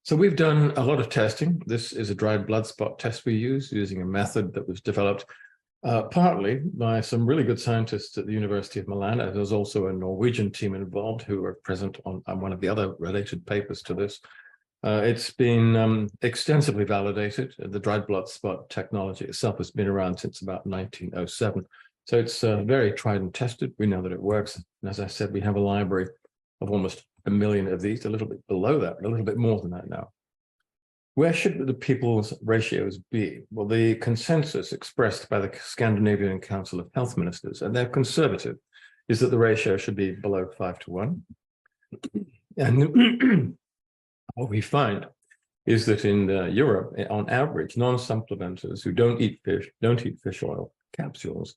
So we've done a lot of testing. This is a dried blood spot test we use using a method that was developed partly by some really good scientists at the University of Milan. There's also a Norwegian team involved who are present on one of the other related papers to this. It's been extensively validated. The dried blood spot technology itself has been around since about 1907. So it's very tried and tested. We know that it works. And as I said, we have a library of almost 1 million of these, a little bit below that, a little bit more than that now. Where should the people's ratios be? Well, the consensus expressed by the Scandinavian Council of Health Ministers, and they're conservative, is that the ratio should be below 5 to 1. And what we find is that in Europe, on average, non-supplementers who don't eat fish oil capsules,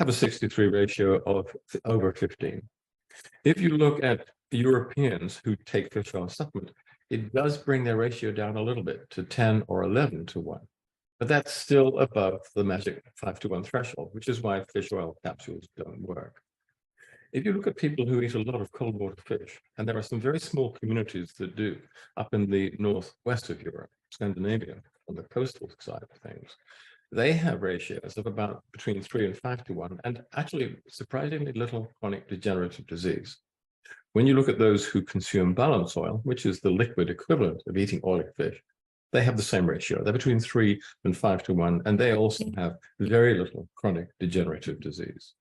have a 63 ratio of over 15. If you look at Europeans who take fish oil supplement, it does bring their ratio down a little bit to 10 or 11 to 1. But that's still above the magic 5 to 1 threshold, which is why fish oil capsules don't work. If you look at people who eat a lot of cold water fish, and there are some very small communities that do, up in the northwest of Europe, Scandinavia, on the coastal side of things, they have ratios of about between 3 and 5 to 1, and actually surprisingly little chronic degenerative disease. When you look at those who consume balance oil, which is the liquid equivalent of eating oily fish, they have the same ratio. They're between 3 and 5 to 1, and they also have very little chronic degenerative disease.